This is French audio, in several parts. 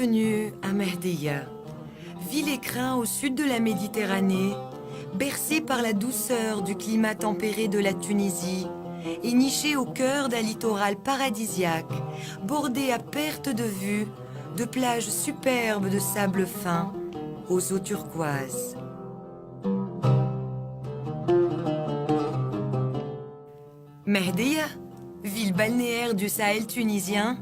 bienvenue à Mehdeya, ville écrin au sud de la Méditerranée, bercée par la douceur du climat tempéré de la Tunisie et nichée au cœur d'un littoral paradisiaque, bordé à perte de vue de plages superbes de sable fin aux eaux turquoises. Mehdeya, ville balnéaire du Sahel tunisien,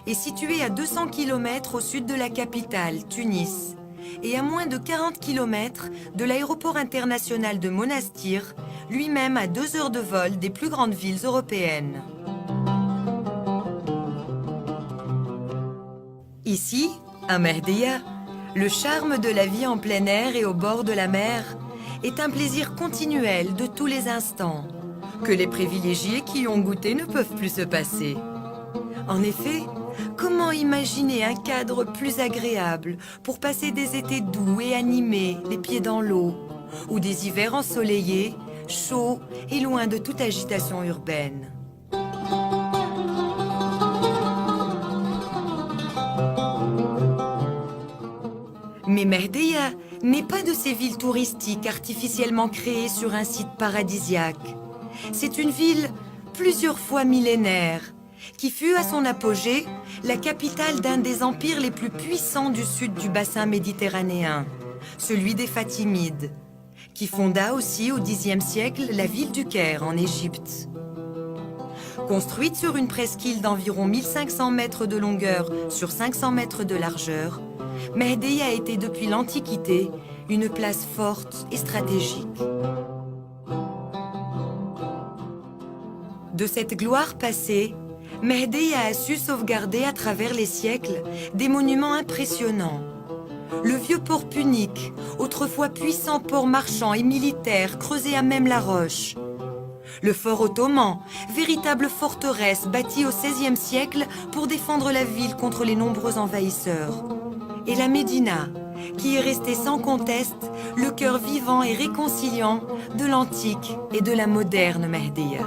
est située à 200 km au sud de la capitale, Tunis, et à moins de 40 km de l'aéroport international de Monastir, lui-même à 2 heures de vol des plus grandes villes européennes. Ici, à Mehdeya, le charme de la vie en plein air et au bord de la mer est un plaisir continuel de tous les instants, que les privilégiés qui y ont goûté ne peuvent plus se passer. En effet, comment imaginer un cadre plus agréable pour passer des étés doux et animés, les pieds dans l'eau, ou des hivers ensoleillés, chauds et loin de toute agitation urbaine. Mais Mehdeya n'est pas de ces villes touristiques artificiellement créées sur un site paradisiaque. C'est une ville plusieurs fois millénaire, qui fut à son apogée la capitale d'un des empires les plus puissants du sud du bassin méditerranéen, celui des Fatimides, qui fonda aussi au Xe siècle la ville du Caire en Égypte. Construite sur une presqu'île d'environ 1500 mètres de longueur sur 500 mètres de largeur, Mehdeya a été depuis l'Antiquité une place forte et stratégique. De cette gloire passée, Mehdeya a su sauvegarder à travers les siècles des monuments impressionnants. Le vieux port punique, autrefois puissant port marchand et militaire creusé à même la roche. Le fort ottoman, véritable forteresse bâtie au XVIe siècle pour défendre la ville contre les nombreux envahisseurs. Et la Médina, qui est restée sans conteste le cœur vivant et réconciliant de l'antique et de la moderne Mehdeya.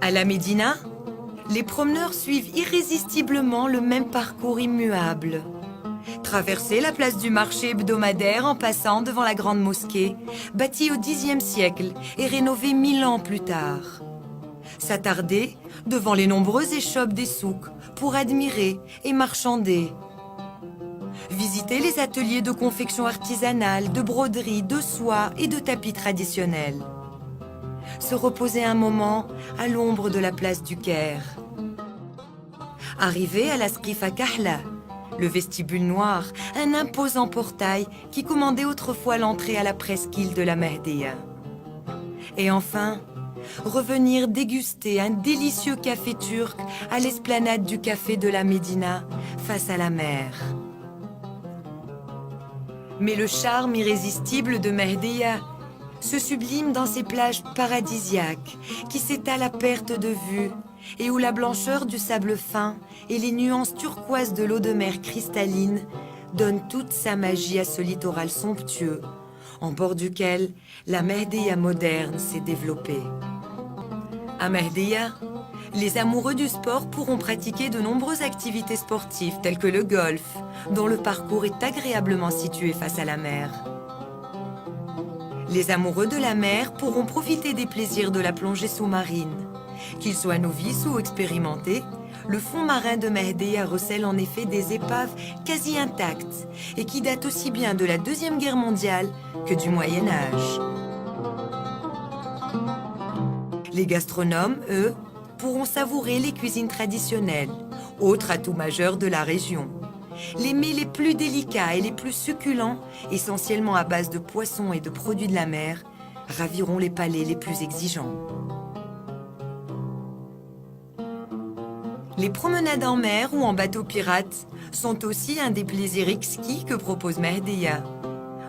À la Médina, les promeneurs suivent irrésistiblement le même parcours immuable. Traverser la place du marché hebdomadaire en passant devant la grande mosquée, bâtie au Xe siècle et rénovée 1000 ans plus tard. S'attarder devant les nombreuses échoppes des souks pour admirer et marchander. Visiter les ateliers de confection artisanale, de broderie, de soie et de tapis traditionnels. Se reposer un moment à l'ombre de la place du Caire. Arriver à la Skrifa Kahla, le vestibule noir, un imposant portail qui commandait autrefois l'entrée à la presqu'île de la Mehdeya. Et enfin, revenir déguster un délicieux café turc à l'esplanade du café de la Médina face à la mer. Mais le charme irrésistible de Mehdeya se sublime dans ces plages paradisiaques qui s'étalent à perte de vue et où la blancheur du sable fin et les nuances turquoises de l'eau de mer cristalline donnent toute sa magie à ce littoral somptueux, en bord duquel la Mehdeya moderne s'est développée. À Mehdeya, les amoureux du sport pourront pratiquer de nombreuses activités sportives telles que le golf, dont le parcours est agréablement situé face à la mer. Les amoureux de la mer pourront profiter des plaisirs de la plongée sous-marine. Qu'ils soient novices ou expérimentés, le fond marin de Mehdeya recèle en effet des épaves quasi intactes et qui datent aussi bien de la Deuxième Guerre mondiale que du Moyen Âge. Les gastronomes, eux, pourront savourer les cuisines traditionnelles, autre atout majeur de la région. Les mets les plus délicats et les plus succulents, essentiellement à base de poissons et de produits de la mer, raviront les palais les plus exigeants. Les promenades en mer ou en bateau pirate sont aussi un des plaisirs exquis que propose Mehdeya.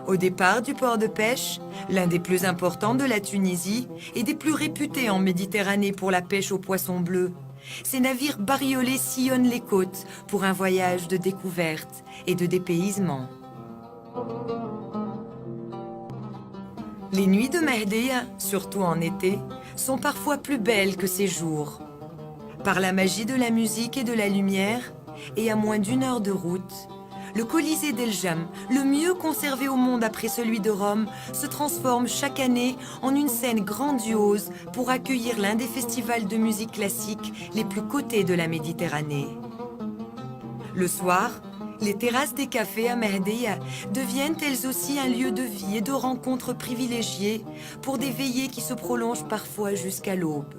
Au départ du port de pêche, l'un des plus importants de la Tunisie et des plus réputés en Méditerranée pour la pêche aux poissons bleus, Ces navires bariolés sillonnent les côtes pour un voyage de découverte et de dépaysement. Les nuits de Mehdiya, surtout en été, sont parfois plus belles que ces jours. Par la magie de la musique et de la lumière, et à moins d'1 heure de route, le Colisée d'El Jam, le mieux conservé au monde après celui de Rome, se transforme chaque année en une scène grandiose pour accueillir l'un des festivals de musique classique les plus cotés de la Méditerranée. Le soir, les terrasses des cafés à Mehdiya deviennent elles aussi un lieu de vie et de rencontres privilégiées pour des veillées qui se prolongent parfois jusqu'à l'aube,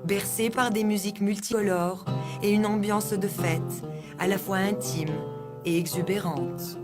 bercées par des musiques multicolores et une ambiance de fête à la fois intime et exubérante.